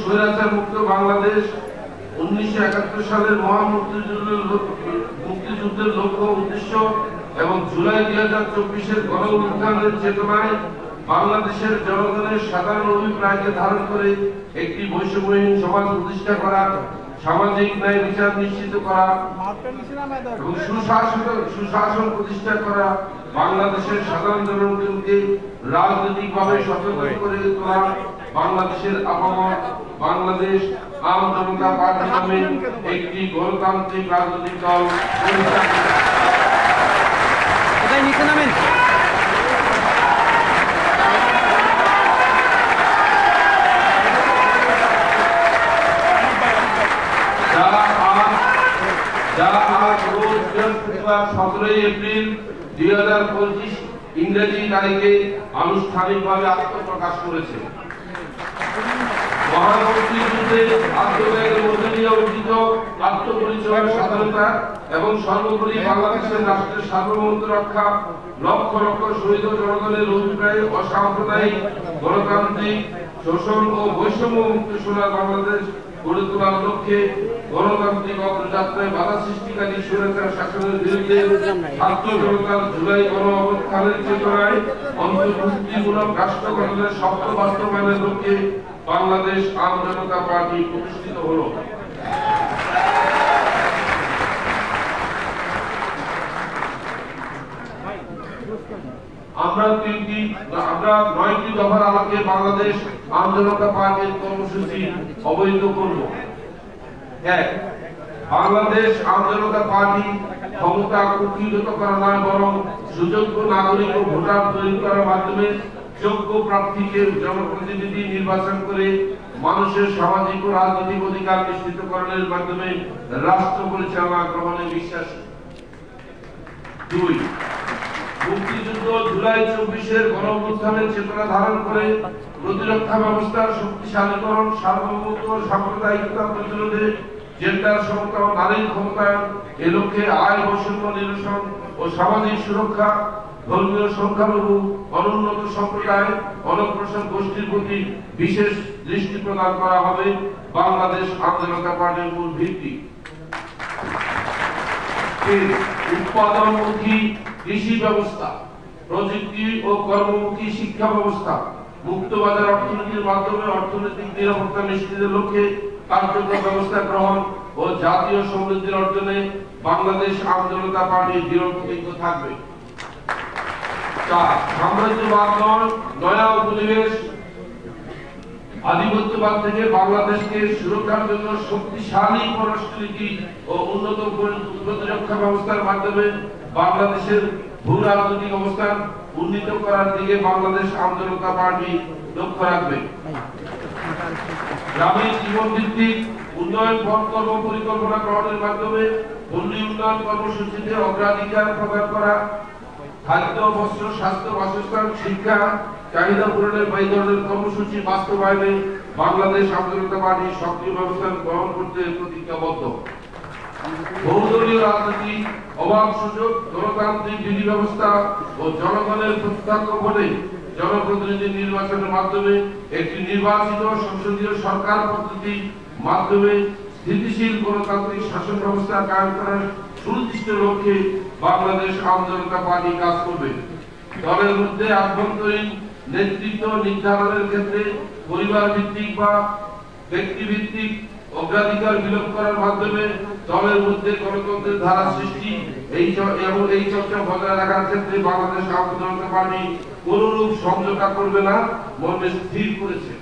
স্বৈরাচার মুক্ত বাংলাদেশ 1971 সালের মুক্তিযুদ্ধের লক্ষ্য উদ্দেশ্য এবং জুলাই 2024-এর গণ-অভ্যুত্থানের চেতনায় বাংলাদেশের জনগণের সাধারণ অভিপ্রায়কে ধারণ করে একটি বৈষম্যহীন সমাজ প্রতিষ্ঠা করা, সামাজিক ন্যায় বিচার নিশ্চিত করা এবং সুশাসন প্রতিষ্ঠা করা, বাংলাদেশের সাধারণ জনগণকে রাজনৈতিকভাবে সচেতন করে তোলা, বাংলাদেশের আপামর বাংলাদেশ আম জনতা পার্টি নামে একটি গণতান্ত্রিক রাজনৈতিক দল যারা আজ রোজ বৃহস্পতিবার 17 এপ্রিল 2025 ইংরেজি তারিখে আনুষ্ঠানিকভাবে আত্মপ্রকাশ করেছে। মহান মুক্তিযুদ্ধে আত্মত্যাগের মধ্য দিয়ে অর্জিত আত্মপরিচয়ের স্বাধীনতা এবং সর্বোপরি বাংলাদেশের রাষ্ট্রের সার্বভৌমত্ব রক্ষা, লক্ষ লক্ষ শহীদ জনগণের অভিপ্রায়ে অসাম্প্রদায়িক গণতান্ত্রিক শোষণ ও বৈষম্য মুক্ত সোনার বাংলাদেশ গড়ে তোলার লক্ষ্যে গণতান্ত্রিক অগ্রযাত্রায় বাধা সৃষ্টিকারী স্বৈরাচার শাসনের বিরুদ্ধে ছাত্র জনতার জুলাই গণ-অভ্যুত্থানের চেতনায় অন্তর্ভুক্তিমূলক রাষ্ট্র গঠনের স্বপ্ন বাস্তবায়নের লক্ষ্যে বাংলাদেশ আম জনতা পার্টি প্রতিষ্ঠিত হলো। আমরা 9টি দফার আলোকে বাংলাদেশ আম জনতা পার্টির কর্মসূচি অবহিত করব। 1. বাংলাদেশ আম জনতা পার্টি ক্ষমতা কুক্ষিগত করা নয়, বরং সুযোগ্য নাগরিক ও ভোটার তৈরি করার মাধ্যমে যোগ্য প্রার্থীকে জনপ্রতিনিধি নির্বাচন করে মানুষের সামাজিক ও রাজনৈতিক অধিকার নিশ্চিতকরণের মাধ্যমে রাষ্ট্র পরিচালনা গ্রহণে বিশ্বাসী। 2. মুক্তিযুদ্ধ জুলাই 24-এর গণ-অভ্যুত্থানের চেতনা ধারণ করে প্রতিরক্ষা ব্যবস্থার শক্তিশালীকরণ, সার্বভৌমত্ব ও সাম্প্রদায়িকতা প্রতিরোধে, জেন্ডার সমতা ও নারীর ক্ষমতায়ন, এ লক্ষ্যে আয় বৈষম্য নিরসন ও সামাজিক সুরক্ষা, ধর্মীয় সংখ্যালঘু, অনুন্নত সম্প্রদায়, অনগ্রসর গোষ্ঠীর প্রতি বিশেষ দৃষ্টি প্রদান করা হবে বাংলাদেশ আম জনতা পার্টির মূল ভিত্তি। উৎপাদনমুখী কৃষি ব্যবস্থা, প্রযুক্তি ও কর্মমুখী শিক্ষা ব্যবস্থা, মুক্ত বাজার অর্থনীতির মাধ্যমে অর্থনৈতিক নিরাপত্তা নিশ্চিতের লক্ষ্যে কার্যকর ব্যবস্থা গ্রহণ ও জাতীয় সমৃদ্ধির অর্জনে বাংলাদেশ আম জনতা পার্টি দৃঢ় প্রতিজ্ঞ থাকবে। 4. সাম্রাজ্যবাদ নয়, নয়া উপনিবেশ আধিপত্যবাদ থেকে বাংলাদেশকে সুরক্ষার জন্য শক্তিশালী পররাষ্ট্রনীতি ও উন্নত প্রতিরক্ষা ব্যবস্থার মাধ্যমে বাংলাদেশের ভূ রাজনৈতিক অবস্থান উন্নীত করার দিকে বাংলাদেশ আম জনতা পার্টি লক্ষ্য রাখবে। গ্রামীণ জীবন ভিত্তিক উন্নয়ন কর্ম পরিকল্পনা গ্রহণের মাধ্যমে পল্লী উন্নয়ন কর্মসূচিতে অগ্রাধিকার প্রদান করা, খাদ্য, বস্ত্র, স্বাস্থ্য, বাসস্থান, শিক্ষা চাহিদা পূরণের এই ধরনের কর্মসূচি বাস্তবায়নে বাংলাদেশ আম জনতা পার্টি সক্রিয় ব্যবস্থা গ্রহণ করতে প্রতিজ্ঞাবদ্ধ। বহুদলীয় রাজনীতি, অবাধ সুযোগ, গণতান্ত্রিক বিধি ব্যবস্থা ও জনগণের প্রত্যক্ষ ভোটে জনপ্রতিনিধি নির্বাচনের মাধ্যমে একটি নির্বাচিত সংসদীয় সরকার পদ্ধতি মাধ্যমে স্থিতিশীল গণতান্ত্রিক শাসন ব্যবস্থা কায়েম করার সুনির্দিষ্ট লক্ষ্যে বাংলাদেশ আম জনতা পার্টি কাজ করবে। দলের মধ্যে আভ্যন্তরীণ নেতৃত্ব নির্ধারণের ক্ষেত্রে পরিবার ভিত্তিক বা ব্যক্তি ভিত্তিক অগ্রাধিকার বিলোপ করার মাধ্যমে দলের মধ্যে গণতন্ত্রের ধারা সৃষ্টি এবং এই চর্চা বজায় রাখার ক্ষেত্রে বাংলাদেশ আম জনতা পার্টি কোনরূপ সমঝোতা করবে না মর্মে স্থির করেছে।